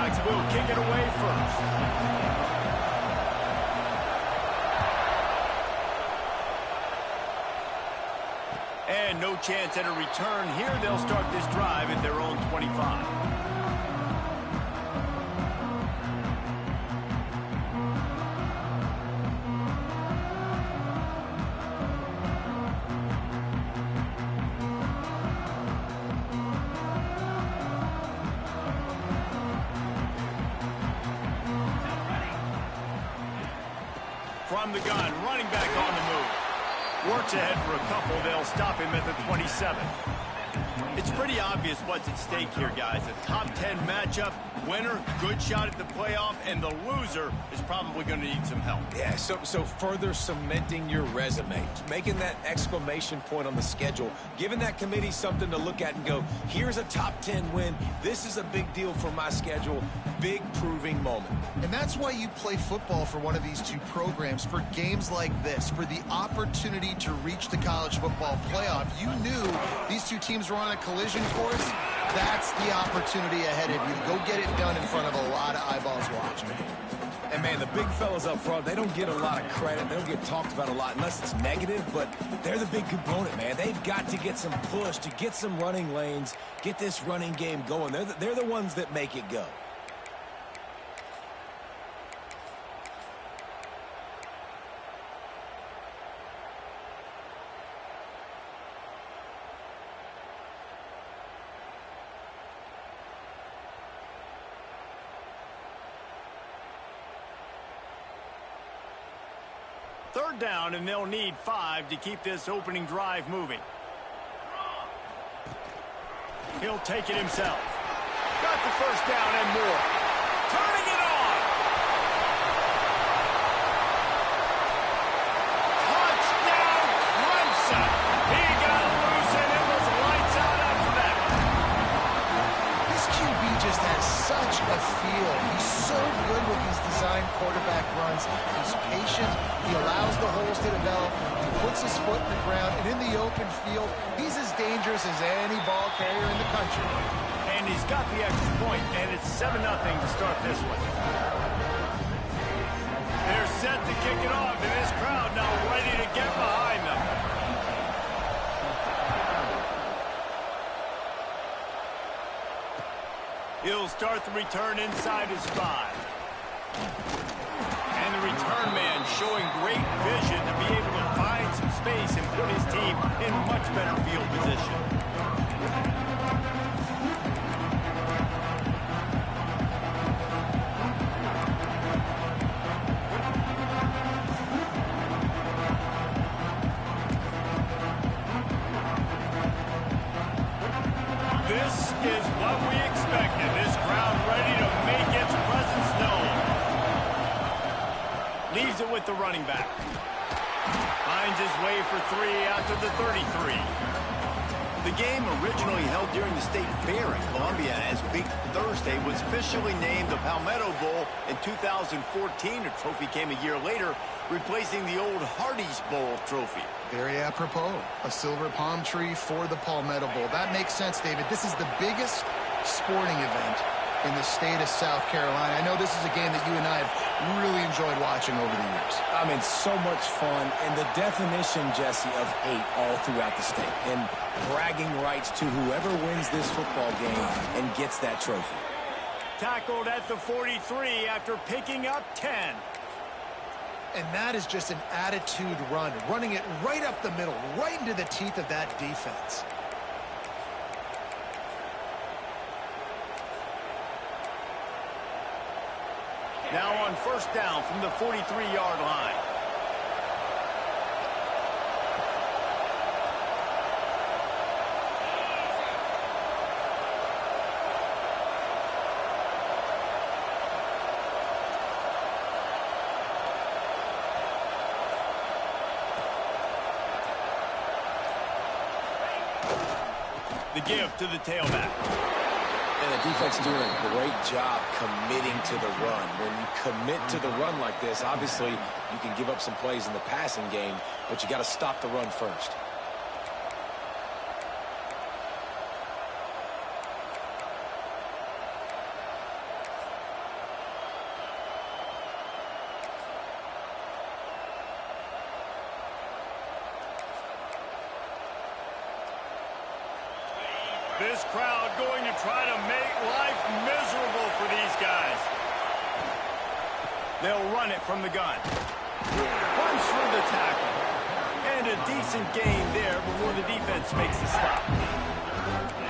Seahawks will kick it away first. And no chance at a return here. They'll start this drive at their own 25. From the gun, running back on the move. Works ahead for a couple. They'll stop him at the 27. It's pretty obvious what's at stake here, guys. A top 10 matchup, winner, good shot at the playoff, and the loser is probably going to need some help. Yeah, so further cementing your resume, making that exclamation point on the schedule, giving that committee something to look at and go, here's a top 10 win. This is a big deal for my schedule. Big proving moment. And that's why you play football for one of these two programs, for games like this, for the opportunity to reach the college football playoff. You knew these two teams were on a collision course. That's the opportunity ahead of you. Go get it done in front of a lot of eyeballs watching. And, man, the big fellas up front, they don't get a lot of credit. They don't get talked about a lot unless it's negative, but they're the big component, man. They've got to get some push, to get some running lanes, get this running game going. They're the ones that make it go. Third down, and they'll need 5 to keep this opening drive moving. He'll take it himself. Got the first down and more. Turning it on. Touchdown, Clemson. He got loose, and it was lights out after that. This QB just has such a feel. He's so good with these design quarterback runs. He's patient. He allows the holes to develop. He puts his foot in the ground. And in the open field, he's as dangerous as any ball carrier in the country. And he's got the extra point, and it's 7-0 to start this one. They're set to kick it off, and this crowd now ready to get behind them. He'll start the return inside his 5. And the return man showing great vision to be able to find some space and put his team in much better field position. This is what we expected. This crowd ready to make its presence known. Leaves it with the running back. Finds his way for 3 out to the 33. The game originally held during the State Fair in Columbia as Big Thursday was officially named the Palmetto Bowl in 2014. The trophy came a year later, replacing the old Hardee's Bowl trophy. Very apropos. A silver palm tree for the Palmetto Bowl. That makes sense, David. This is the biggest sporting event in the state of South Carolina. I know this is a game that you and I have really enjoyed watching over the years. I mean, so much fun, and the definition, Jesse, of hate all throughout the state, and bragging rights to whoever wins this football game and gets that trophy. Tackled at the 43 after picking up 10. And that is just an attitude run, running it right up the middle, right into the teeth of that defense. Now on first down from the 43-yard line. The give to the tailback. And the defense doing a great job committing to the run. When you commit to the run like this, obviously you can give up some plays in the passing game, but you got to stop the run first. This crowd going to try to make life miserable for these guys. They'll run it from the gun. Runs for the tackle. And a decent gain there before the defense makes the stop.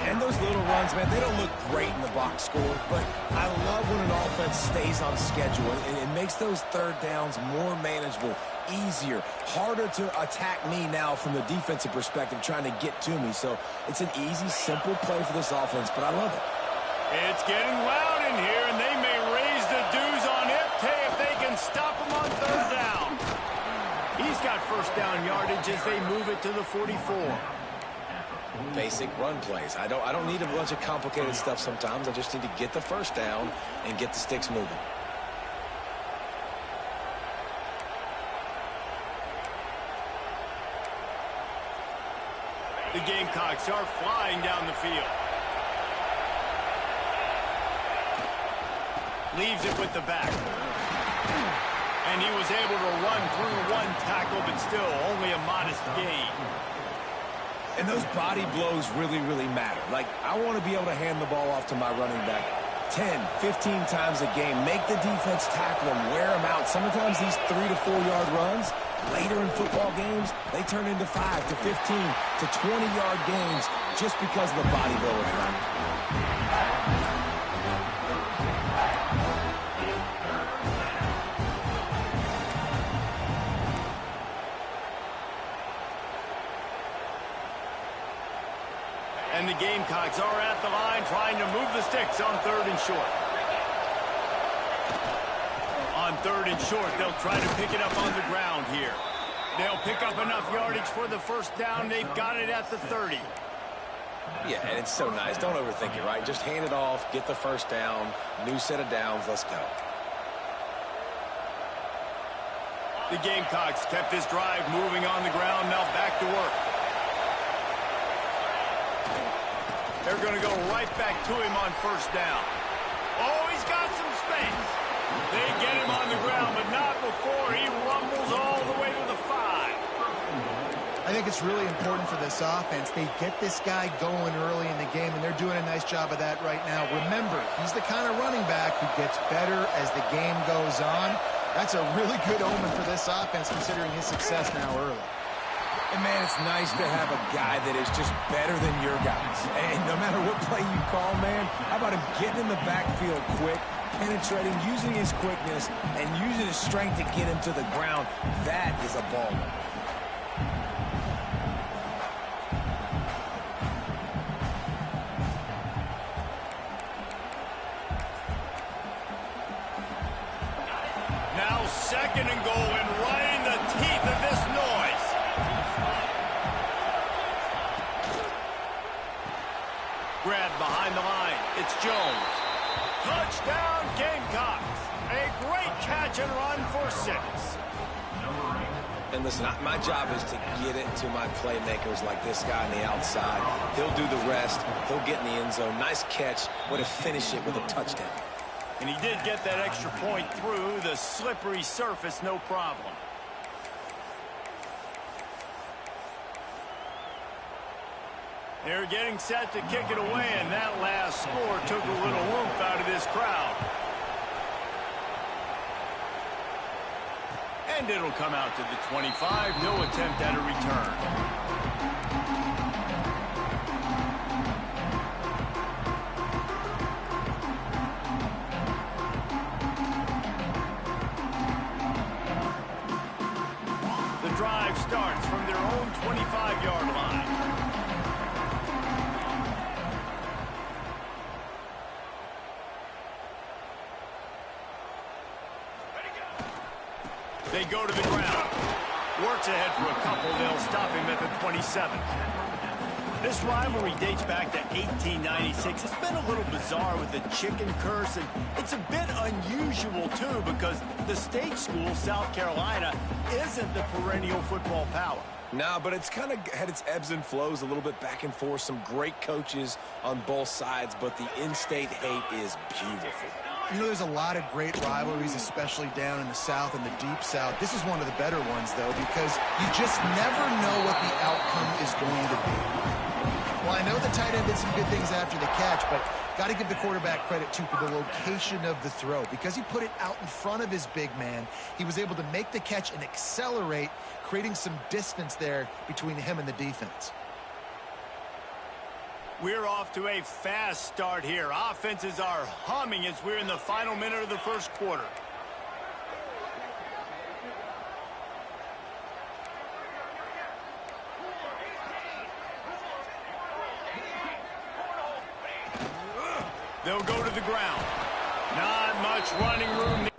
And those little runs, man, they don't look great in the box score, but I love when an offense stays on schedule. It makes those third downs more manageable, easier, harder to attack me now from the defensive perspective trying to get to me. So it's an easy, simple play for this offense, but I love it. It's getting loud in here, and they may raise the dues on Ipte if they can stop him on third down. He's got first down yardage as they move it to the 44. Basic run plays. I don't need a bunch of complicated stuff sometimes. I just need to get the first down and get the sticks moving. The Gamecocks are flying down the field. Leaves it with the back. And he was able to run through one tackle, but still only a modest gain. And those body blows really, really matter. Like, I want to be able to hand the ball off to my running back 10, 15 times a game. Make the defense tackle him, wear him out. Sometimes these 3 to 4 yard runs, later in football games, they turn into 5 to 15 to 20 yard gains just because of the body blow effect. And the Gamecocks are at the line trying to move the sticks on third and short. On third and short, they'll try to pick it up on the ground here. They'll pick up enough yardage for the first down. They've got it at the 30. Yeah, and it's so nice. Don't overthink it, right? Just hand it off, get the first down, new set of downs, let's go. The Gamecocks kept this drive moving on the ground, now back to work. They're going to go right back to him on first down. Oh, he's got some space. They get him on the ground, but not before he rumbles all the way to the 5. I think it's really important for this offense. They get this guy going early in the game, and they're doing a nice job of that right now. Remember, he's the kind of running back who gets better as the game goes on. That's a really good omen for this offense, considering his success now early. And, man, it's nice to have a guy that is just better than your guys. And no matter what play you call, man, how about him getting in the backfield quick, penetrating, using his quickness, and using his strength to get him to the ground? That is a baller. Now second and goal, and right in the teeth of this noise. Grabbed behind the line. It's Jones. Touchdown, Gamecocks. A great catch and run for 6. And listen, my job is to get it to my playmakers like this guy on the outside. He'll do the rest. He'll get in the end zone. Nice catch. Way to finish it with a touchdown. And he did get that extra point through the slippery surface, no problem. They're getting set to kick it away, and that last score took a little oomph out of this crowd. And it'll come out to the 25. No attempt at a return. The drive starts from their own 25-yard line. They go to the ground. Works ahead for a couple. They'll stop him at the 27. This rivalry dates back to 1896. It's been a little bizarre with the chicken curse, and it's a bit unusual, too, because the state school, South Carolina, isn't the perennial football power. Nah, but it's kind of had its ebbs and flows, a little bit back and forth. Some great coaches on both sides, but the in-state hate is beautiful. You know, there's a lot of great rivalries, especially down in the South and the Deep South. This is one of the better ones, though, because you just never know what the outcome is going to be. Well, I know the tight end did some good things after the catch, but got to give the quarterback credit, too, for the location of the throw. Because he put it out in front of his big man, he was able to make the catch and accelerate, creating some distance there between him and the defense. We're off to a fast start here. Offenses are humming as we're in the final minute of the first quarter. They'll go to the ground. Not much running room.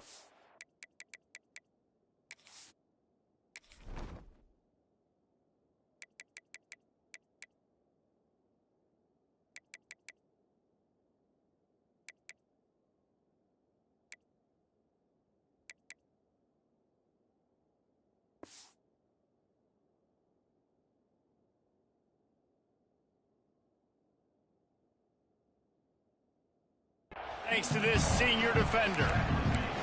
Thanks to this senior defender.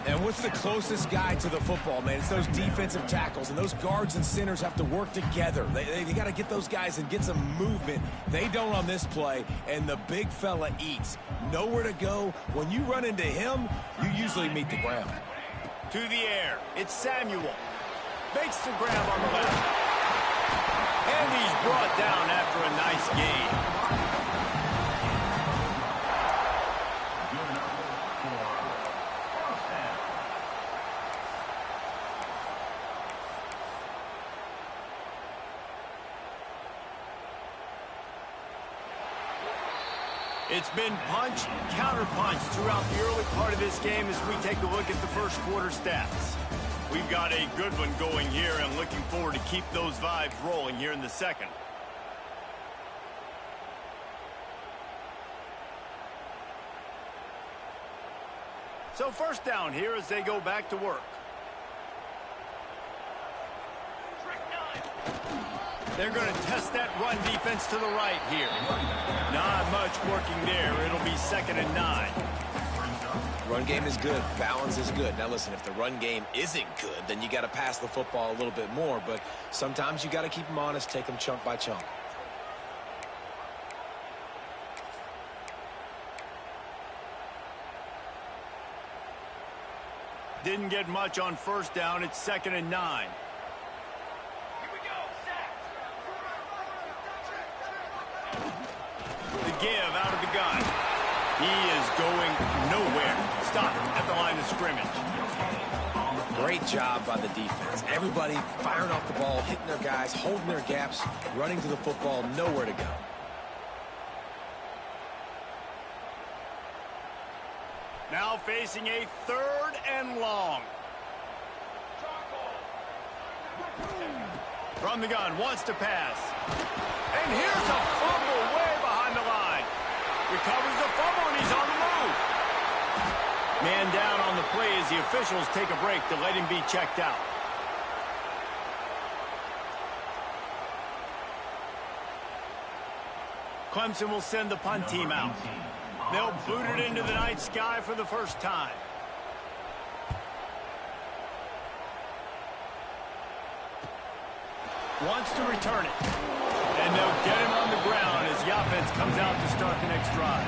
And what's the closest guy to the football, man? It's those defensive tackles, and those guards and centers have to work together. They got to get those guys and get some movement. They don't on this play, and the big fella eats. Nowhere to go. When you run into him, you usually meet the ground. To the air, it's Samuel. Makes the grab on the left. And he's brought down after a nice gain. It's been punch, counter-punch throughout the early part of this game as we take a look at the first quarter stats. We've got a good one going here and looking forward to keep those vibes rolling here in the second. So first down here as they go back to work. They're going to test that run defense to the right here. Not much working there. It'll be 2nd and 9. Run game is good. Balance is good. Now, listen, if the run game isn't good, then you got to pass the football a little bit more. But sometimes you got to keep them honest, take them chunk by chunk. Didn't get much on first down. It's 2nd and 9. The give out of the gun. He is going nowhere. Stop at the line of scrimmage. Great job by the defense. Everybody firing off the ball, hitting their guys, holding their gaps, running to the football, nowhere to go. Now facing a 3rd and long. From the gun, wants to pass. And here's a fumble way behind the line. Recovers the fumble, and he's on the move. Man down on the play as the officials take a break to let him be checked out. Clemson will send the punt team out. They'll boot it into the night sky for the first time. Wants to return it. And they'll get him on the ground as the offense comes out to start the next drive.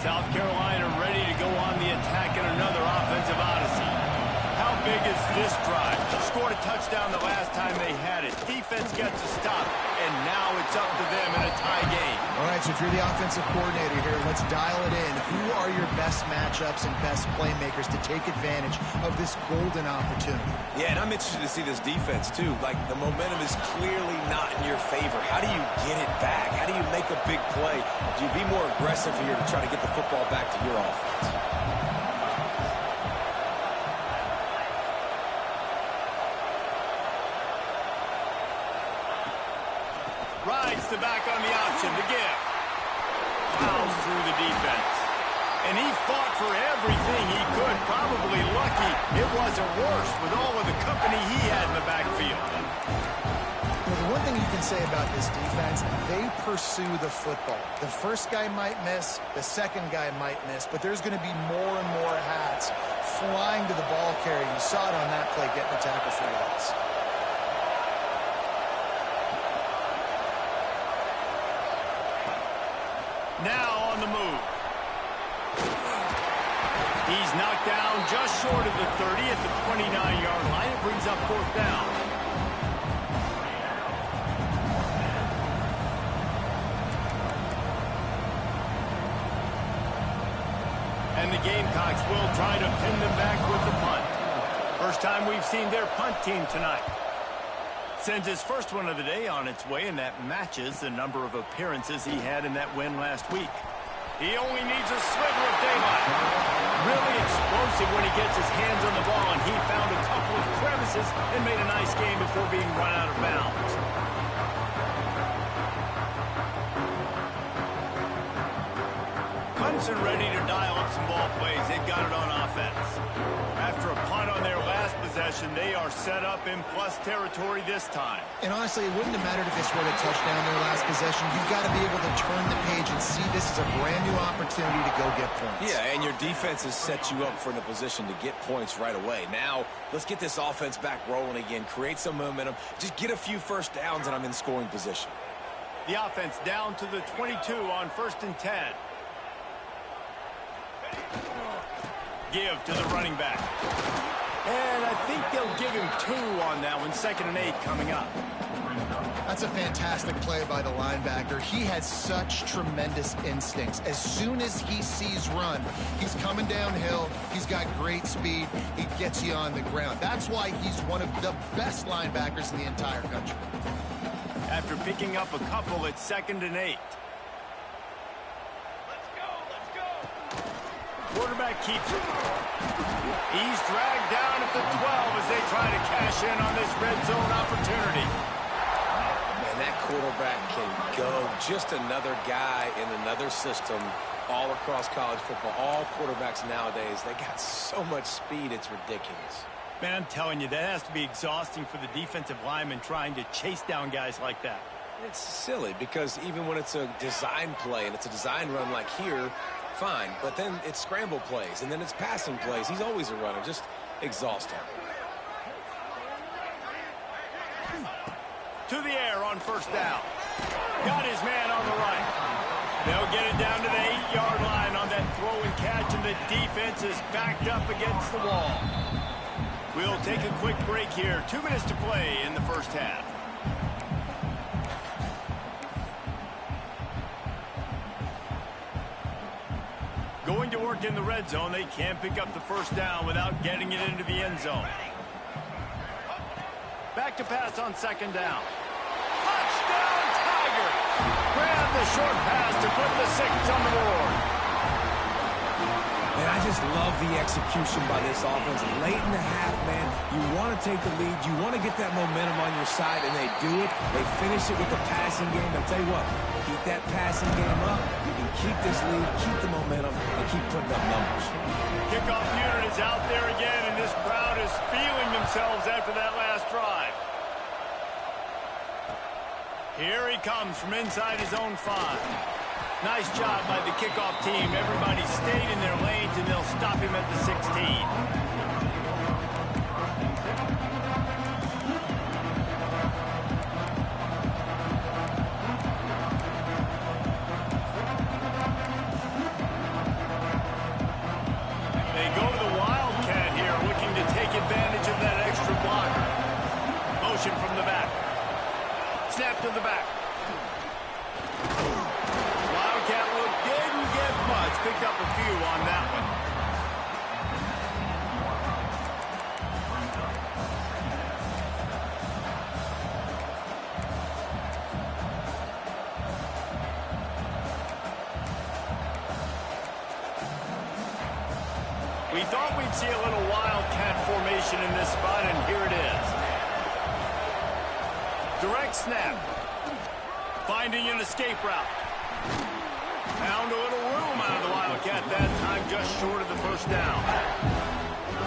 South Carolina ready to go on the attack in another offensive odyssey. How big is this drive? Scored a touchdown the last time they had it. Defense gets a stop, and now it's up to them in a tie game. All right, so if you're the offensive coordinator here, let's dial it in. Who are your best matchups and best playmakers to take advantage of this golden opportunity? Yeah, and I'm interested to see this defense, too. Like, the momentum is clearly not in your favor. How do you get it back? How do you make a big play? Do you be more aggressive here to try to get the football back to your offense? Rides the back on the option, the give. Fouls through the defense. And he fought for everything he could. Probably lucky it wasn't worse with all of the company he had in the backfield. The one thing you can say about this defense, they pursue the football. The first guy might miss, the second guy might miss, but there's going to be more and more hats flying to the ball carrier. You saw it on that play, getting the tackle for loss. Now on the move. He's knocked down just short of the 30 at the 29-yard line. It brings up 4th down. And the Gamecocks will try to pin them back with the punt. First time we've seen their punt team tonight. Sends his first one of the day on its way, and that matches the number of appearances he had in that win last week. He only needs a sliver of daylight. Really explosive when he gets his hands on the ball, and he found a couple of crevices and made a nice game before being run out of bounds. Clemson ready to dial up some ball plays. They've got it on offense. After a punt on their last possession, they are set up in plus territory this time. And honestly, it wouldn't have mattered if they scored a touchdown their last possession. You've got to be able to turn the page and see this as a brand new opportunity to go get points. Yeah, and your defense has set you up for the position to get points right away. Now, let's get this offense back rolling again, create some momentum, just get a few first downs, and I'm in scoring position. The offense down to the 22 on 1st and 10. Give to the running back. And I think they'll give him 2 on that one. 2nd and 8 coming up. That's a fantastic play by the linebacker. He has such tremendous instincts. As soon as he sees run, he's coming downhill. He's got great speed. He gets you on the ground. That's why he's one of the best linebackers in the entire country. After picking up a couple, it's 2nd and 8. Quarterback keeps it. He's dragged down at the 12 as they try to cash in on this red zone opportunity. Man, that quarterback can go. Just another guy in another system all across college football. All quarterbacks nowadays, they got so much speed, it's ridiculous. Man, I'm telling you, that has to be exhausting for the defensive lineman trying to chase down guys like that. It's silly because even when it's a design play and it's a design run like here, fine, but then it's scramble plays, and then it's passing plays. He's always a runner, just exhausting. To the air on 1st down. Got his man on the right. They'll get it down to the 8-yard line on that throw and catch, and the defense is backed up against the wall. We'll take a quick break here. 2 minutes to play in the first half. Going to work in the red zone. They can't pick up the first down without getting it into the end zone. Back to pass on 2nd down. Touchdown, Tiger! Grab the short pass to put the 6 on the board. And I just love the execution by this offense. Late in the half, man, you want to take the lead. You want to get that momentum on your side, and they do it. They finish it with the passing game. I'll tell you what, keep that passing game up. You can keep this lead, keep the momentum, and keep putting up numbers. Kickoff unit is out there again, and this crowd is feeling themselves after that last drive. Here he comes from inside his own 5. Nice job by the kickoff team. Everybody stayed in their lanes, and they'll stop him at the 16. From the back. Snap to the back. Wildcat look didn't get much. Picked up a few on that one. We thought we'd see a little Wildcat formation in this spot, and here it is. Direct snap. Finding an escape route. Found a little room out of the Wildcat that time, just short of the first down.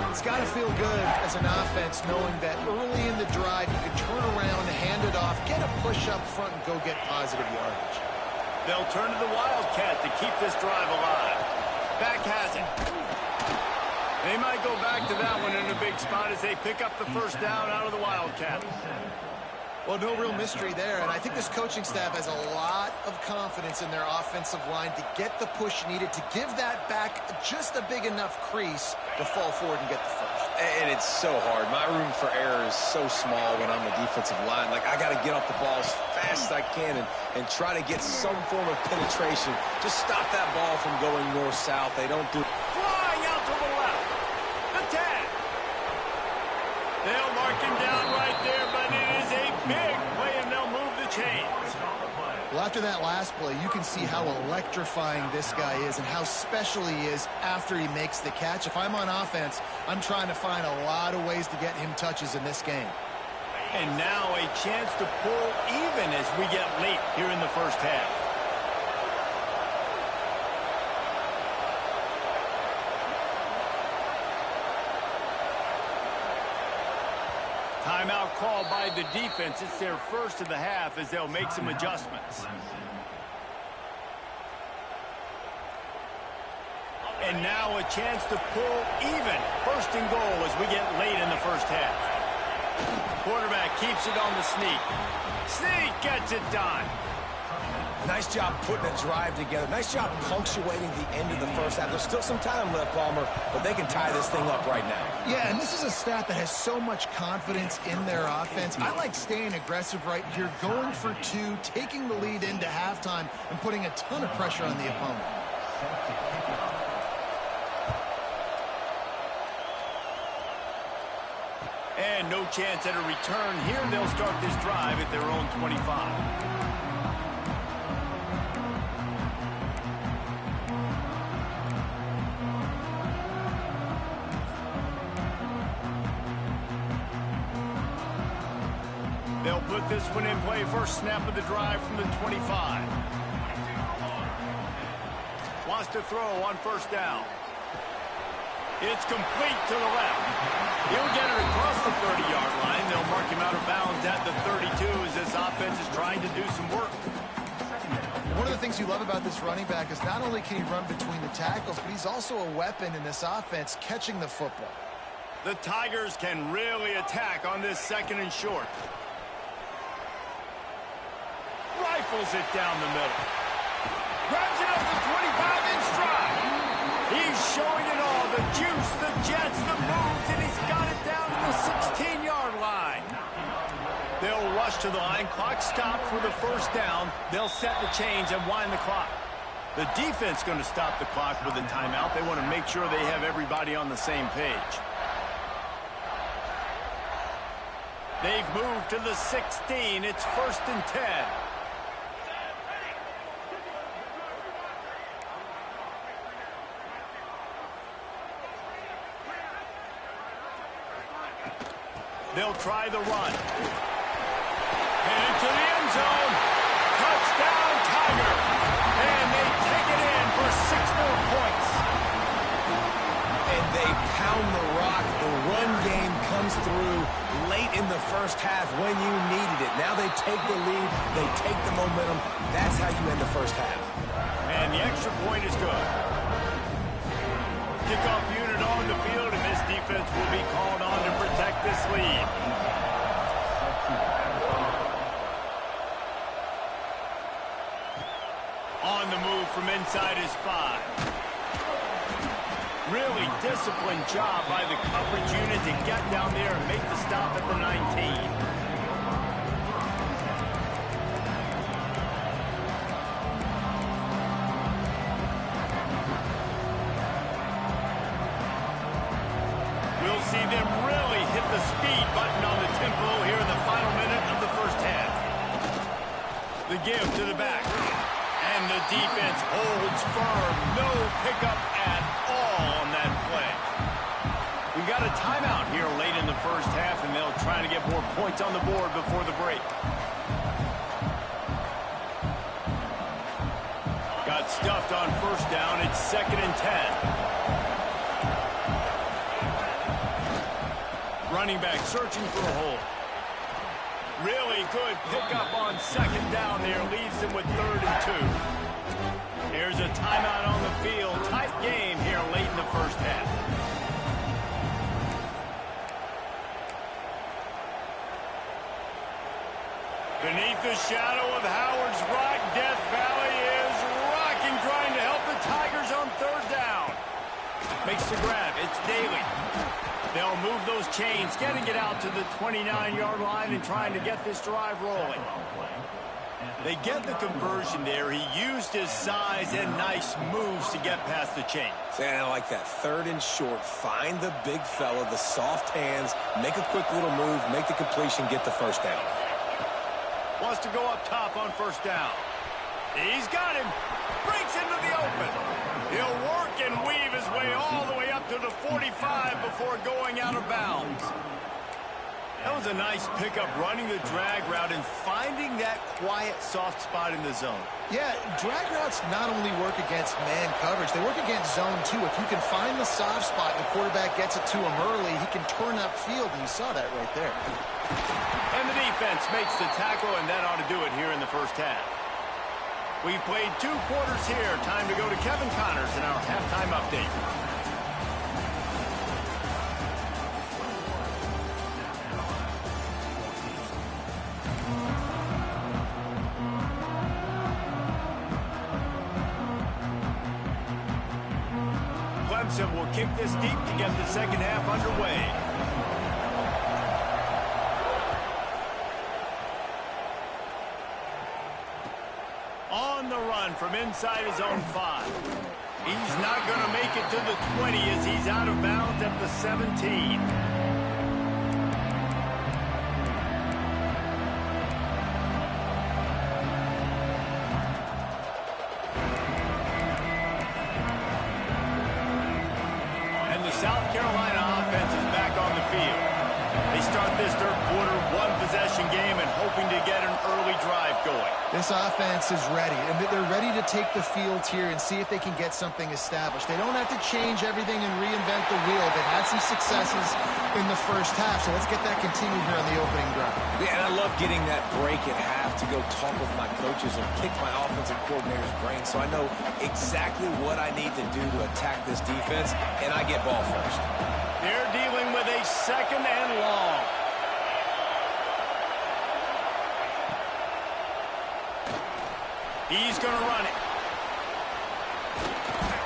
It's got to feel good as an offense knowing that early in the drive you can turn around, hand it off, get a push up front, and go get positive yardage. They'll turn to the Wildcat to keep this drive alive. Back has it. They might go back to that one in a big spot as they pick up the first down out of the Wildcat. Well, no real mystery there, and I think this coaching staff has a lot of confidence in their offensive line to get the push needed to give that back just a big enough crease to fall forward and get the first. And it's so hard. My room for error is so small when I'm the defensive line. Like, I got to get off the ball as fast as I can and try to get some form of penetration. Just stop that ball from going north-south. They don't do... Flying out to the left. The tag. They'll mark him down right there, but it is a big play, and they'll move the chains. Well, after that last play, you can see how electrifying this guy is and how special he is after he makes the catch. If I'm on offense, I'm trying to find a lot of ways to get him touches in this game. And now a chance to pull even as we get late here in the first half. Timeout called by the defense. It's their first of the half as they'll make some adjustments. And now a chance to pull even. First and goal as we get late in the first half. Quarterback keeps it on the sneak. Sneak gets it done. Nice job putting a drive together. Nice job punctuating the end of the first half. There's still some time left, Palmer, but they can tie this thing up right now. Yeah, and this is a staff that has so much confidence in their offense. I like staying aggressive right here, going for two, taking the lead into halftime, and putting a ton of pressure on the opponent. And no chance at a return here. They'll start this drive at their own 25. They'll put this one in play. First snap of the drive from the 25. Wants to throw on first down. It's complete to the left. He'll get it across the 30-yard line. They'll mark him out of bounds at the 32 as this offense is trying to do some work. One of the things you love about this running back is not only can he run between the tackles, but he's also a weapon in this offense catching the football. The Tigers can really attack on this second and short. Rifles it down the middle. Grabs it up the 25 in stride. He's showing it all. The juice, the jets, the moves, and he's got it down to the 16-yard line. They'll rush to the line. Clock stopped for the first down. They'll set the chains and wind the clock. The defense going to stop the clock with a timeout. They want to make sure they have everybody on the same page. They've moved to the 16. It's first and 10. They'll try the run. And into the end zone. Touchdown, Tiger. And they take it in for 6 more points. And they pound the rock. The run game comes through late in the first half when you needed it. Now they take the lead. They take the momentum. That's how you end the first half. And the extra point is good. Kickoff unit on the field, and this defense will be called on to protect this lead. On the move from inside his 5. Really disciplined job by the coverage unit to get down there and make the stop at the 19. See them really hit the speed button on the tempo here in the final minute of the first half. The give to the back. And the defense holds firm. No pickup at all on that play. We got a timeout here late in the first half, and they'll try to get more points on the board before the break. Got get stuffed on first down. It's 2nd and 10. Running back searching for a hole. Really good pickup on 2nd down there. Leaves him with 3rd and 2. Here's a timeout on the field. Tight game here late in the first half. Beneath the shadow of Howard's Rock, Death Valley is rocking, trying to help the Tigers on 3rd down. Makes the grab. It's Daly. They'll move those chains, getting it out to the 29-yard line and trying to get this drive rolling. They get the conversion there. He used his size and nice moves to get past the chains. And I like that. 3rd and short. Find the big fella, the soft hands, make a quick little move, make the completion, get the first down. Wants to go up top on first down. He's got him. Breaks into the open. He'll work and weave his way all the way up to the 45 before going out of bounds. That was a nice pickup, running the drag route and finding that quiet, soft spot in the zone. Yeah, drag routes not only work against man coverage, they work against zone too. If you can find the soft spot and the quarterback gets it to him early, he can turn upfield, and you saw that right there. And the defense makes the tackle, and that ought to do it here in the first half. We've played 2 quarters here. Time to go to Kevin Connors in our halftime update. Clemson will kick this deep to get the second half underway. On the run from inside his own 5. He's not going to make it to the 20 as he's out of bounds at the 17. And the South Carolina offense is back on the field. They start this 3rd quarter, 1-possession game, and hoping to get an early drive going. This offense is ready, and they're ready to take the field here and see if they can get something established. They don't have to change everything and reinvent the wheel. They've had some successes in the first half, so let's get that continued here on the opening drive. Yeah, and I love getting that break at half to go talk with my coaches and pick my offensive coordinator's brain so I know exactly what I need to do to attack this defense, and I get ball first. They're dealing with a 2nd and long. He's going to run it.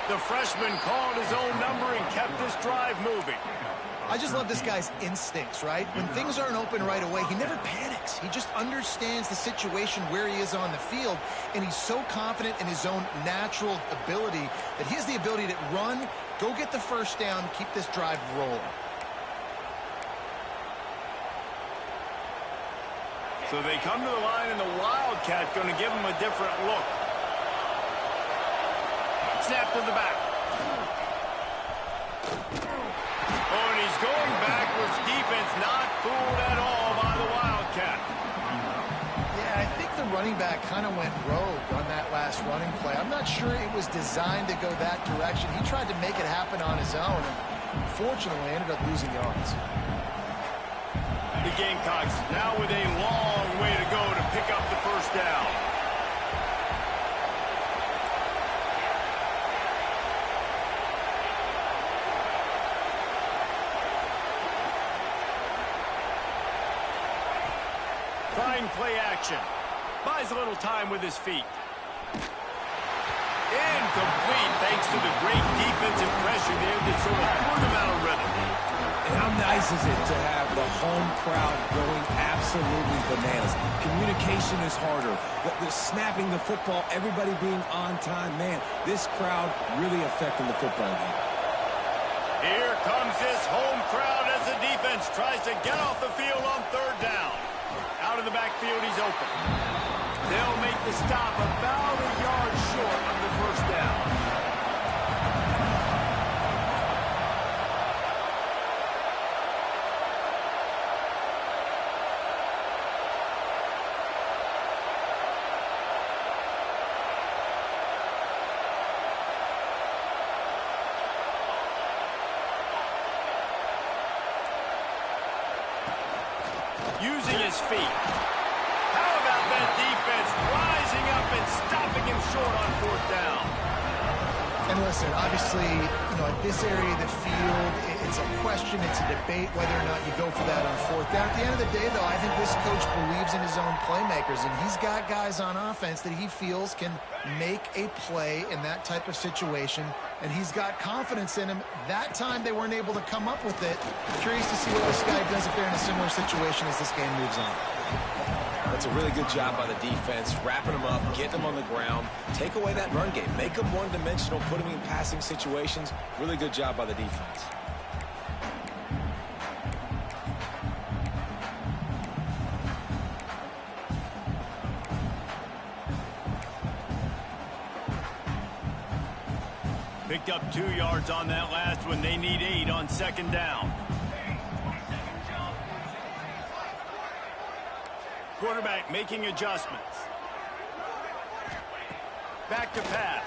The freshman called his own number and kept this drive moving. I just love this guy's instincts, right? When things aren't open right away, he never panics. He just understands the situation where he is on the field, and he's so confident in his own natural ability that he has the ability to run, go get the first down, keep this drive rolling. So they come to the line, and the Wildcat going to give him a different look. Snap to the back. Oh, and he's going backwards. Defense not fooled at all by the Wildcat. Yeah, I think the running back kind of went rogue on that last running play. I'm not sure it was designed to go that direction. He tried to make it happen on his own, and unfortunately ended up losing yards. The Gamecocks now with a long way to go to pick up the first down. Trying play action. Buys a little time with his feet. Incomplete thanks to the great defensive pressure there that sort of put him out of rhythm. And how nice is it to have the home crowd going absolutely bananas? Communication is harder. The snapping the football, everybody being on time. Man, this crowd really affecting the football game. Here comes this home crowd as the defense tries to get off the field on 3rd down. Out of the backfield, he's open. They'll make the stop about a yard short of the first down. using his feet. How about that defense rising up and stopping him short on 4th down? And listen, obviously, at this area of the field, it's a question, it's a debate whether or not you go for that on 4th down. At the end of the day, though, I think this coach believes in his own playmakers, and he's got guys on offense that he feels can make a play in that type of situation, and he's got confidence in him. That time, they weren't able to come up with it. Curious to see what this guy does if they're in a similar situation as this game moves on. That's a really good job by the defense, wrapping them up, getting them on the ground, take away that run game, make them one-dimensional, put them in passing situations. Really good job by the defense. Picked up 2 yards on that last one. They need 8 on 2nd down. Quarterback making adjustments. Back to pass.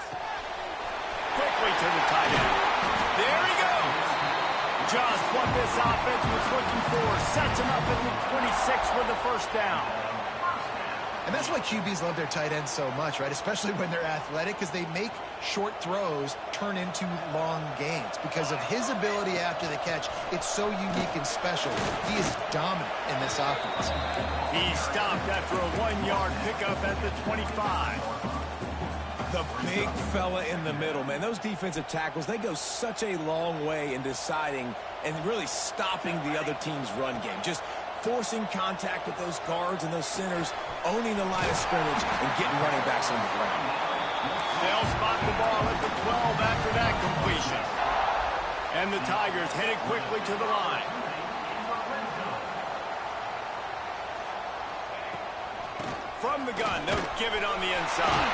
Quickly to the tight end. There he goes. Just what this offense was looking for. Sets him up at the 26 with the 1st down. And that's why QBs love their tight ends so much, right? Especially when they're athletic, because they make short throws turn into long gains. Because of his ability after the catch, it's so unique and special. He is dominant in this offense. He stopped after a 1-yard pickup at the 25. The big fella in the middle, man. Those defensive tackles, they go such a long way in deciding and really stopping the other team's run game. Just forcing contact with those guards and those centers, owning the line of scrimmage, and getting running backs on the ground. They'll spot the ball at the 12 after that completion. And the Tigers headed quickly to the line. From the gun, they'll give it on the inside.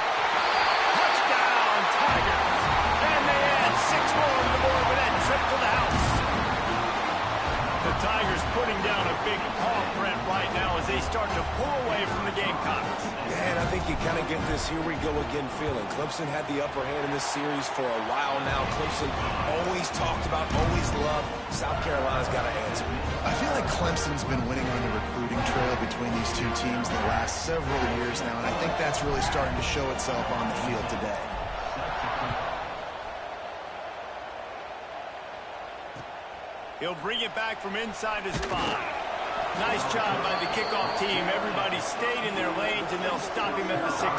Touchdown, Tigers! And they add 6 more to the board with that trip to the house. The Tigers putting down a big paw print right now as they start to pull away from the Gamecocks. And I think you kind of get this here we go again feeling. Clemson had the upper hand in this series for a while now. Clemson always talked about, always loved. South Carolina's got to answer. I feel like Clemson's been winning on the recruiting trail between these two teams the last several years now, and I think that's really starting to show itself on the field today. He'll bring it back from inside his 5. Nice job by the kickoff team. Everybody stayed in their lanes, and they'll stop him at the 16.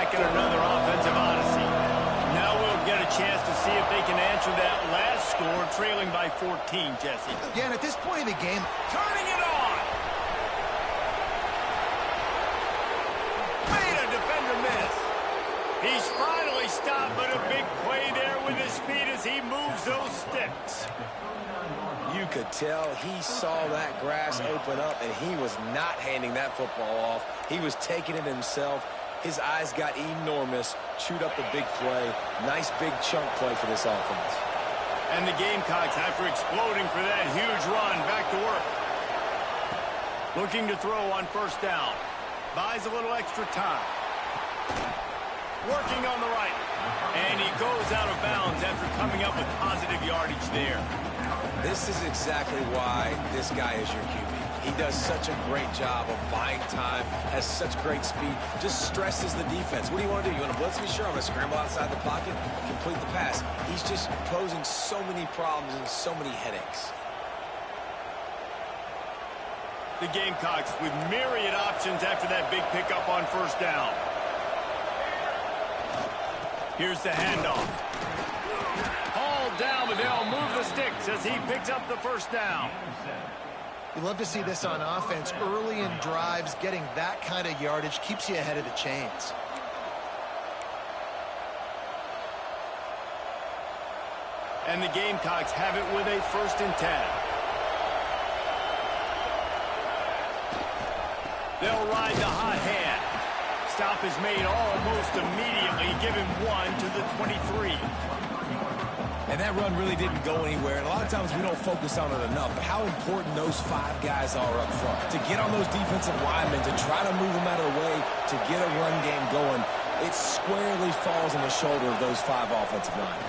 Another offensive odyssey. Now we'll get a chance to see if they can answer that last score, trailing by 14, Jesse. Yeah, and at this point in the game, turning it on. Made a defender miss. He's finally stopped, but a big play there with his feet as he moves those sticks. You could tell he saw that grass open up, and he was not handing that football off. He was taking it himself. His eyes got enormous, chewed up the big play. Nice big chunk play for this offense. And the Gamecocks, after exploding for that huge run, back to work. Looking to throw on 1st down. Buys a little extra time. Working on the right. And he goes out of bounds after coming up with positive yardage there. This is exactly why this guy is your QB. He does such a great job of buying time, has such great speed, just stresses the defense. What do you want to do? You want to blitz me? Sure, I'm going to scramble outside the pocket, complete the pass. He's just posing so many problems and so many headaches. The Gamecocks with myriad options after that big pickup on 1st down. Here's the handoff. Hauled down, but they'll move the sticks as he picks up the 1st down. You love to see this on offense. Early in drives, getting that kind of yardage keeps you ahead of the chains. And the Gamecocks have it with a 1st and 10. They'll ride the hot hand. Stop is made almost immediately. Give him 1 to the 23. And that run really didn't go anywhere. And a lot of times we don't focus on it enough. But how important those 5 guys are up front. To get on those defensive linemen, to try to move them out of the way, to get a run game going, it squarely falls on the shoulder of those 5 offensive linemen.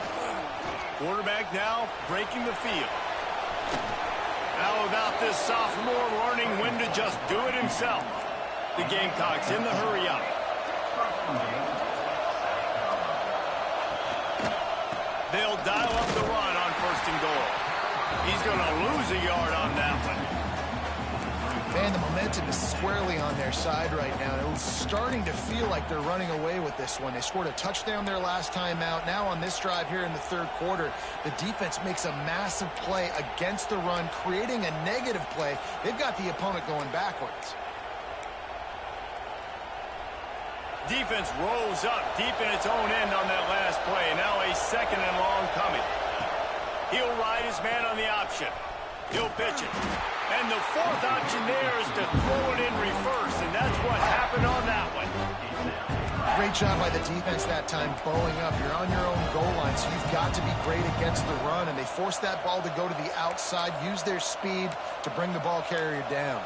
Quarterback now breaking the field. How about this sophomore learning when to just do it himself? The Gamecocks in the hurry up. They'll dial up the run on 1st and goal. He's going to lose a yard on that one. Man, the momentum is squarely on their side right now. It was starting to feel like they're running away with this one. They scored a touchdown their last time out. Now on this drive here in the 3rd quarter, the defense makes a massive play against the run, creating a negative play. They've got the opponent going backwards. Defense rolls up deep in its own end on that last play. Now a 2nd and long coming. He'll ride his man on the option. He'll pitch it. And the 4th option there is to throw it in reverse, and that's what happened on that one. Great job by the defense that time, bowling up. You're on your own goal line, so you've got to be great against the run, and they forced that ball to go to the outside, use their speed to bring the ball carrier down.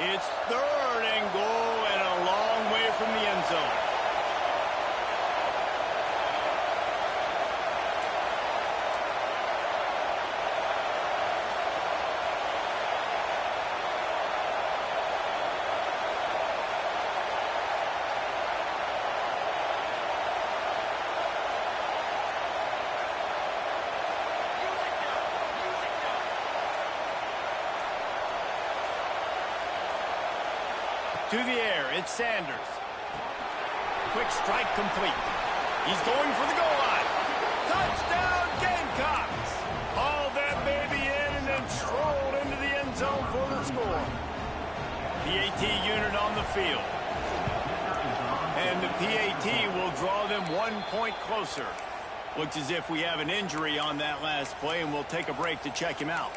It's 3rd and goal and a long way from the end zone. To the air, it's Sanders. Quick strike complete. He's going for the goal line. Touchdown, Gamecocks! Hauled that baby in and then strolled into the end zone for the score. The AT unit on the field. And the PAT will draw them 1 point closer. Looks as if we have an injury on that last play, and we'll take a break to check him out.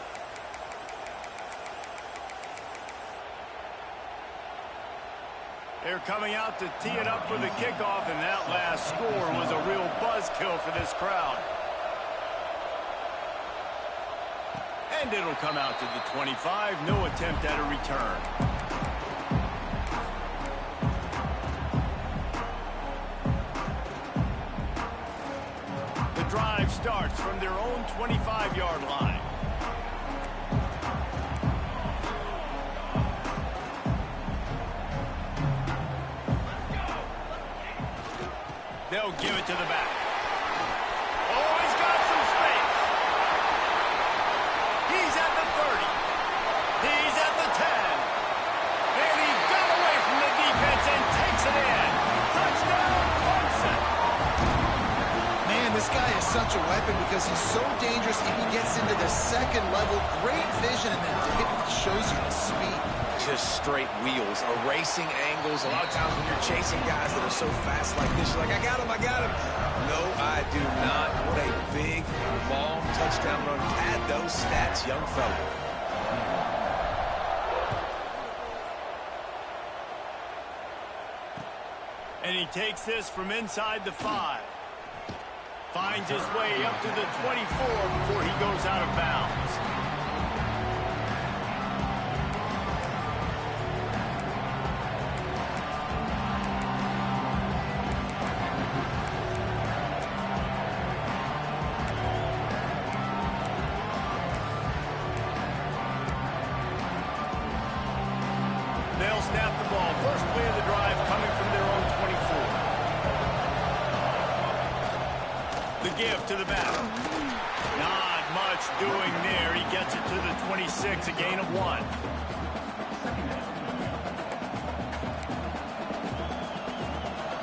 They're coming out to tee it up for the kickoff, and that last score was a real buzzkill for this crowd. And it'll come out to the 25. No attempt at a return. The drive starts from their own 25-yard line. They'll give it to the back. Oh, he's got some space. He's at the 30. He's at the 10. And he got away from the defense and takes it in. Touchdown, Clemson. Man, this guy is such a weapon because he's so dangerous if he gets into the 2nd level. Great vision, and then David shows you the speed. Just straight wheels, erasing angles. A lot of times when you're chasing guys that are so fast like this, you're like, I got him, I got him. No, I do not. What a big, long touchdown run. Pad those stats, young fella. And he takes this from inside the 5. Finds his way up to the 24 before he goes out of bounds. They'll snap the ball. First play of the drive coming from their own 24. The give to the back. Not much doing there. He gets it to the 26, a gain of 1.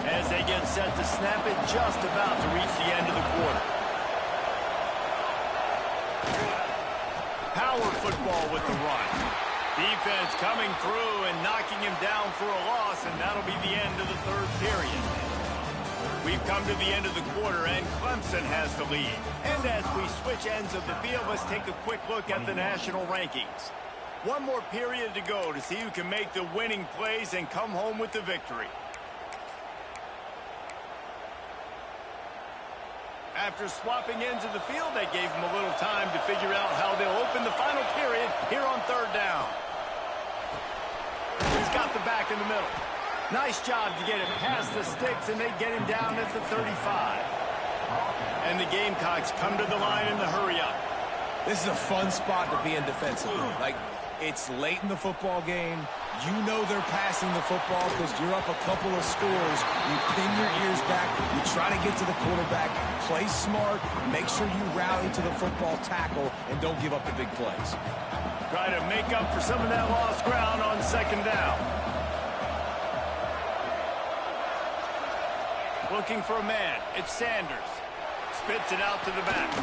As they get set to snap it, just about to reach the end of the quarter. Power football with the run. Defense coming through and knocking him down for a loss, and that'll be the end of the 3rd period. We've come to the end of the quarter, and Clemson has the lead. And as we switch ends of the field, let's take a quick look at the national rankings. One more period to go to see who can make the winning plays and come home with the victory. After swapping ends of the field, that gave them a little time to figure out how they'll open the final period here third down. He's got the back in the middle. Nice job to get him past the sticks, and they get him down at the 35. And the Gamecocks come to the line in the hurry-up. This is a fun spot to be in defensively. Like, it's late in the football game. You know they're passing the football because you're up a couple of scores. You pin your ears back. You try to get to the quarterback. Play smart. Make sure you rally to the football tackle and don't give up the big plays. Try to make up for some of that lost ground on second down. Looking for a man. It's Sanders. Spits it out to the back.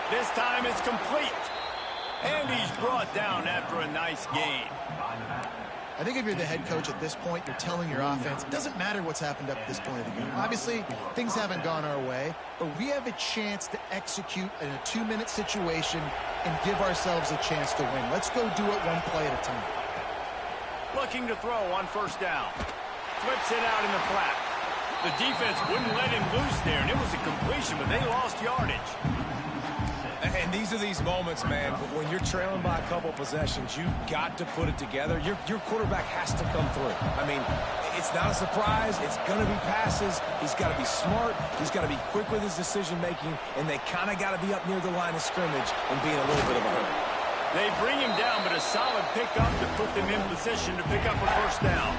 This time it's complete. And he's brought down after a nice gain. I think if you're the head coach at this point, you're telling your offense, it doesn't matter what's happened up to this point of the game. Obviously, things haven't gone our way, but we have a chance to execute in a 2-minute situation and give ourselves a chance to win. Let's go do it one play at a time. Looking to throw on first down. Flips it out in the flat. The defense wouldn't let him loose there, and it was a completion, but they lost yardage. And these are these moments, man, when you're trailing by a couple possessions, you've got to put it together. Your quarterback has to come through. I mean, it's not a surprise. It's going to be passes. He's got to be smart. He's got to be quick with his decision-making, and they kind of got to be up near the line of scrimmage and be in a little bit of a hurry. They bring him down, but a solid pickup to put them in position to pick up a first down.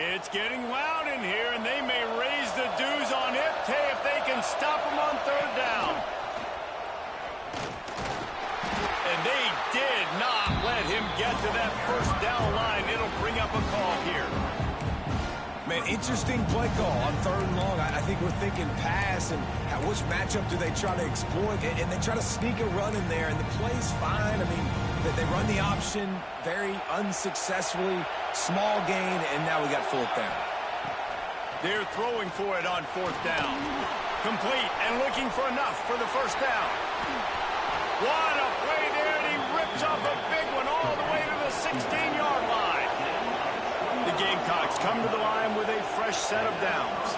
It's getting loud in here, and they may raise the dues on it if they can stop him on third down. And they did not let him get to that first down line. It'll bring up a call here. Man, interesting play call on third and long. I think we're thinking pass, and which matchup do they try to exploit? And they try to sneak a run in there, and the play's fine. I mean, they run the option very unsuccessfully, small gain, and now we got fourth down. They're throwing for it on fourth down. Complete and looking for enough for the first down. What a play there, and he rips off a big one all the way to the 16-yard line. The Gamecocks come to the line with a fresh set of downs.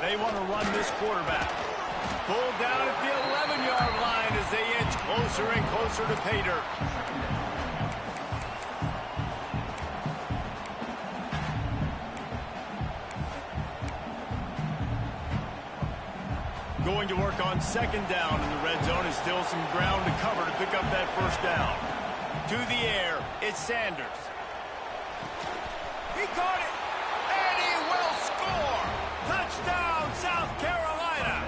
They want to run this quarterback. Pulled down at the 11-yard line as they inch closer and closer to pay dirt. Going to work on second down in the red zone. Is still some ground to cover to pick up that first down. To the air, it's Sanders. He caught it, and he will score! Touchdown, South Carolina!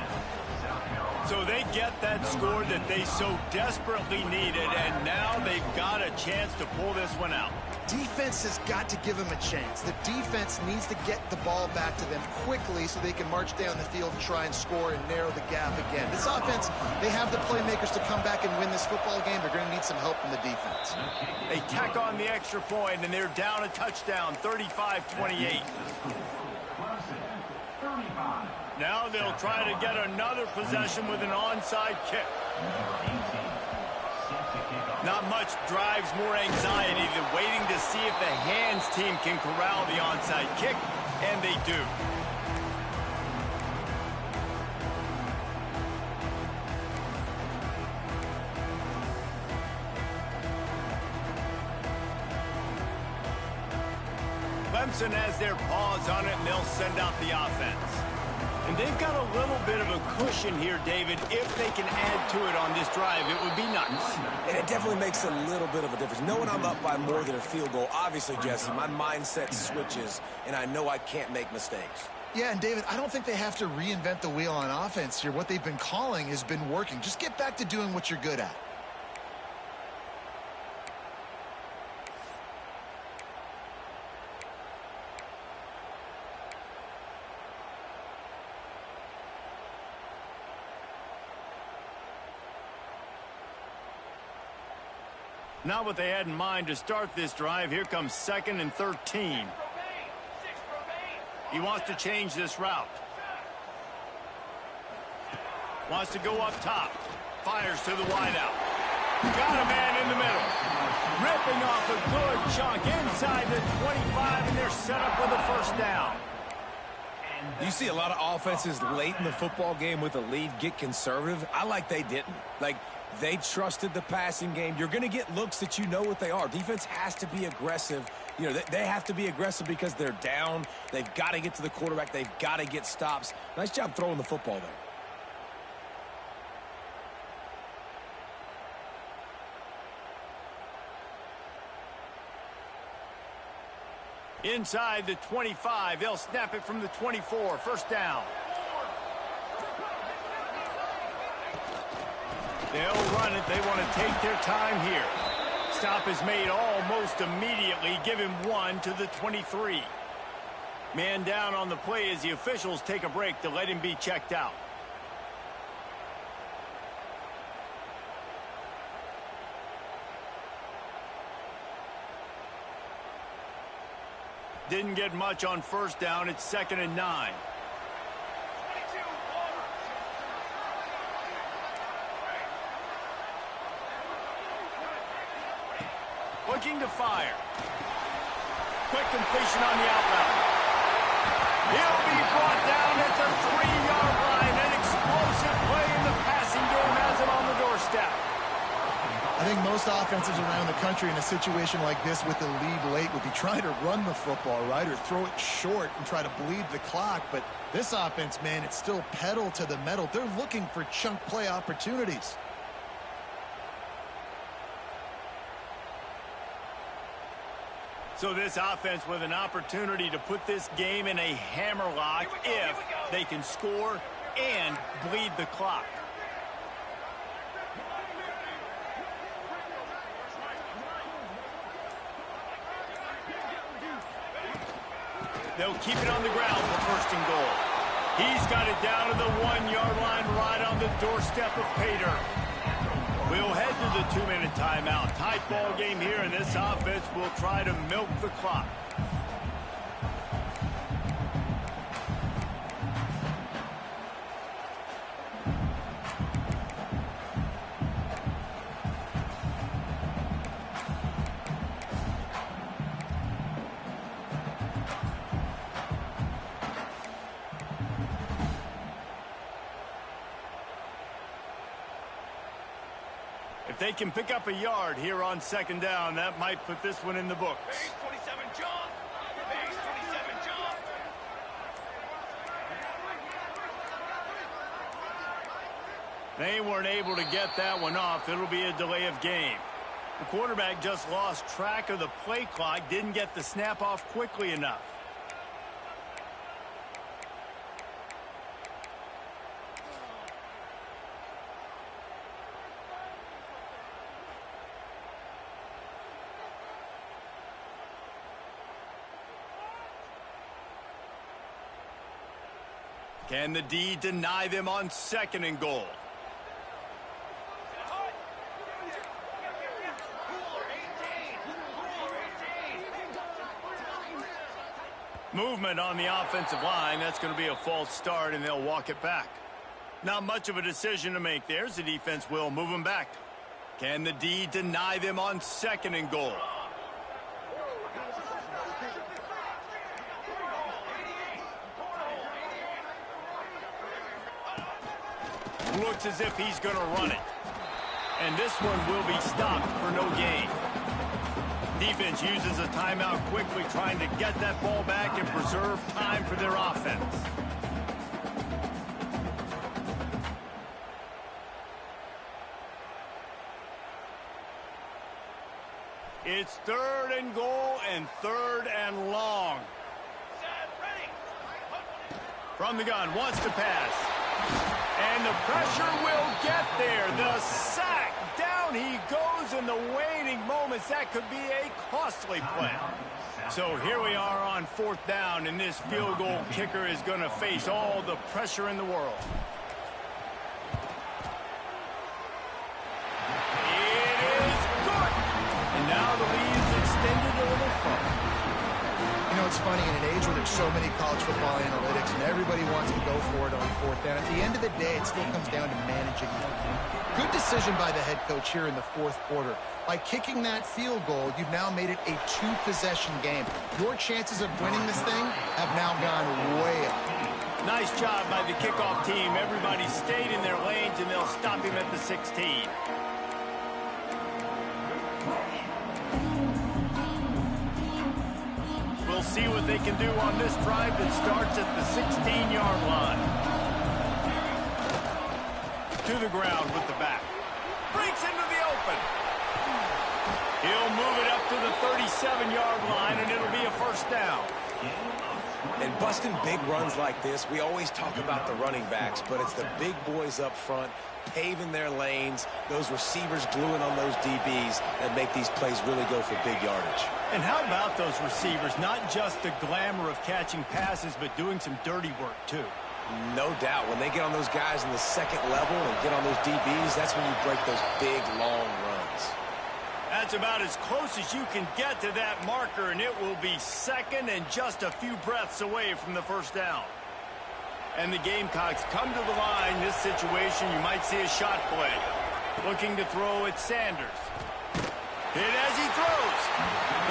So they get that score that they so desperately needed, and now they've got a chance to pull this one out. Defense has got to give them a chance. The defense needs to get the ball back to them quickly so they can march down the field and try and score and narrow the gap again. This offense, they have the playmakers to come back and win this football game. They're going to need some help from the defense. They tack on the extra point, and they're down a touchdown, 35-28. Now they'll try to get another possession with an onside kick. Not much drives more anxiety than waiting to see if the hands team can corral the onside kick, and they do. Clemson has their paws on it, and they'll send out the offense. And they've got a little bit of a cushion here, David. If they can add to it on this drive, it would be nice. And it definitely makes a little bit of a difference. Knowing I'm up by more than a field goal, obviously, Jesse, my mindset switches, and I know I can't make mistakes. Yeah, and David, I don't think they have to reinvent the wheel on offense here. What they've been calling has been working. Just get back to doing what you're good at. Not what they had in mind to start this drive. Here comes 2nd and 13. He wants to change this route. Wants to go up top. Fires to the wideout. Got a man in the middle. Ripping off a good chunk inside the 25, and they're set up with a first down. You see a lot of offenses late in the football game with a lead get conservative. I like they didn't. Like, they trusted the passing game. You're going to get looks that you know what they are. Defense has to be aggressive. You know, they have to be aggressive because they're down. They've got to get to the quarterback. They've got to get stops. Nice job throwing the football there. Inside the 25, they'll snap it from the 24. First down. They'll run it. They want to take their time here. Stop is made almost immediately. Give him 1 to the 23. Man down on the play as the officials take a break to let him be checked out. Didn't get much on first down. It's 2nd and 9. Looking to fire. Quick completion on the out route. He'll be brought down at the 3-yard line. An explosive play in the passing game has him on the doorstep. I think most offenses around the country in a situation like this with the lead late would be trying to run the football, right, or throw it short and try to bleed the clock. But this offense, man, it's still pedal to the metal. They're looking for chunk play opportunities. So this offense with an opportunity to put this game in a hammerlock if they can score and bleed the clock. They'll keep it on the ground for 1st and goal. He's got it down to the 1-yard line right on the doorstep of Pater. We'll head to the 2-minute timeout. Tight ball game here, and this offense will try to milk the clock. If they can pick up a yard here on 2nd down, that might put this one in the books. Base 27 jump. Base 27 jump. They weren't able to get that one off. It'll be a delay of game. The quarterback just lost track of the play clock, didn't get the snap off quickly enough. Can the D deny them on 2nd and goal? Movement on the offensive line. That's going to be a false start, and they'll walk it back. Not much of a decision to make there. The defense will move them back. Can the D deny them on 2nd and goal? Looks as if he's going to run it. And this one will be stopped for no gain. Defense uses a timeout quickly, trying to get that ball back and preserve time for their offense. It's 3rd and goal and 3rd and long. From the gun, wants to pass. And the pressure will get there. The sack. Down he goes in the waning moments. That could be a costly play. So here we are on 4th down, and this field goal kicker is going to face all the pressure in the world. It is good. And now the lead is extended a little further. You know, it's funny, in an age where there's so many college football analytics and everybody wants to go for it on 4th down, at the end of the day, it still comes down to managing the game. Good decision by the head coach here in the 4th quarter. By kicking that field goal, you've now made it a 2-possession game. Your chances of winning this thing have now gone way up. Nice job by the kickoff team. Everybody stayed in their lanes, and they'll stop him at the 16. We'll see what they can do on this drive that starts at the 16-yard line. To the ground with the back. Breaks into the open. He'll move it up to the 37-yard line, and it'll be a first down. And busting big runs like this, we always talk about the running backs, but it's the big boys up front, paving their lanes, those receivers gluing on those DBs that make these plays really go for big yardage. And how about those receivers? Not just the glamour of catching passes, but doing some dirty work, too. No doubt. When they get on those guys in the second level and get on those DBs, that's when you break those big, long runs. That's about as close as you can get to that marker, and it will be second and just a few breaths away from the first down. And the Gamecocks come to the line. This situation, you might see a shot play. Looking to throw at Sanders. Hit as he throws.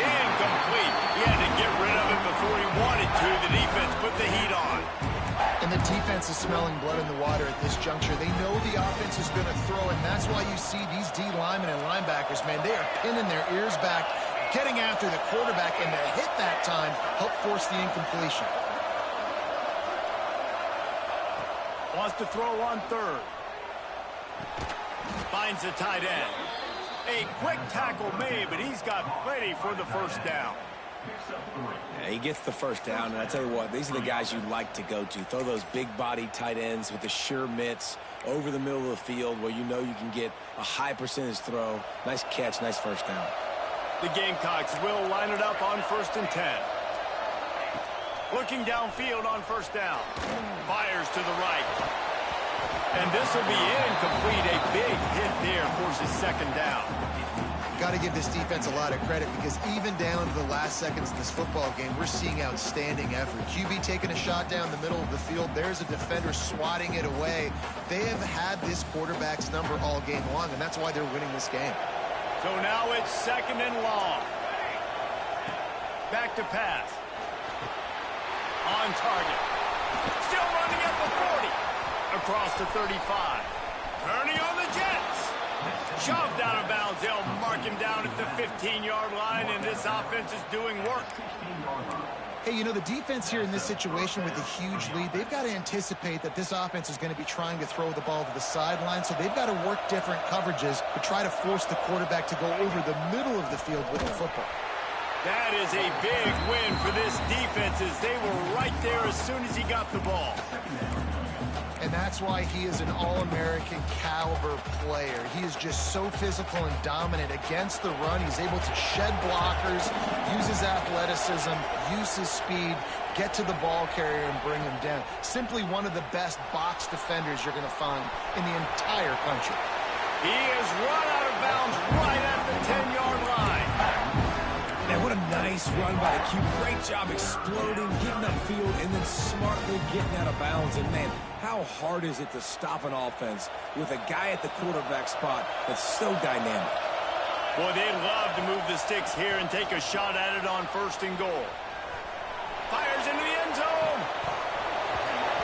Incomplete. He had to get rid of it before he wanted to. The defense put the heat on. And the defense is smelling blood in the water at this juncture. They know the offense is going to throw, and that's why you see these D linemen and linebackers, man, they are pinning their ears back, getting after the quarterback, and the hit that time helped force the incompletion. Wants to throw on third. Finds the tight end. A quick tackle made, but he's got plenty for the first down. Yeah, he gets the first down, and I tell you what, these are the guys you like to go to. Throw those big-body tight ends with the sure mitts over the middle of the field where you know you can get a high percentage throw. Nice catch, nice first down. The Gamecocks will line it up on 1st and 10. Looking downfield on first down. Fires to the right. And this will be incomplete. A big hit there forces second down. Got to give this defense a lot of credit because even down to the last seconds in this football game, we're seeing outstanding effort. QB taking a shot down the middle of the field. There's a defender swatting it away. They have had this quarterback's number all game long, and that's why they're winning this game. So now it's second and long. Back to pass. On target. Still running at the 40. Across the 35. Turning on the Jets. Shoved out of bounds. They'll mark him down at the 15-yard line, and this offense is doing work. Hey, you know, the defense here in this situation with a huge lead, they've got to anticipate that this offense is going to be trying to throw the ball to the sideline, so they've got to work different coverages to try to force the quarterback to go over the middle of the field with the football. That is a big win for this defense as they were right there as soon as he got the ball. And that's why he is an All-American caliber player. He is just so physical and dominant against the run. He's able to shed blockers, use his athleticism, use his speed, get to the ball carrier and bring him down. Simply one of the best box defenders you're going to find in the entire country. He is run out of bounds right at the 10-yard line. Man, what a nice run by the Q. Great job exploding, getting upfield, and then smartly getting out of bounds. And, man, how hard is it to stop an offense with a guy at the quarterback spot that's so dynamic? Boy, they'd love to move the sticks here and take a shot at it on 1st and goal. Fires into the end zone.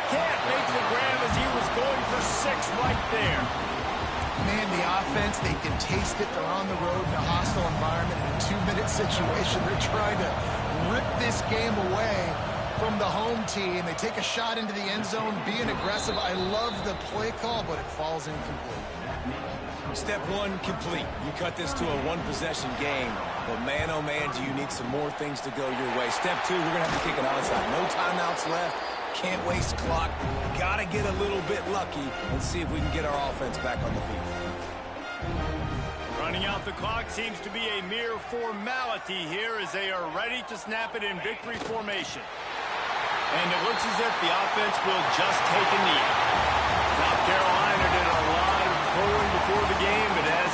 Can't make the grab as he was going for 6 right there. Man, the offense, they can taste it. They're on the road in a hostile environment in a 2-minute situation. They're trying to rip this game away from the home team. They take a shot into the end zone, being aggressive. I love the play call, but it falls incomplete. Step 1, complete. You cut this to a 1-possession game, but man, oh man, do you need some more things to go your way. Step 2, we're going to have to kick it onside. No timeouts left. Can't waste clock. Got to get a little bit lucky and see if we can get our offense back on the field. Running out the clock seems to be a mere formality here as they are ready to snap it in victory formation. And it looks as if the offense will just take a knee. South Carolina did a lot of throwing before the game, but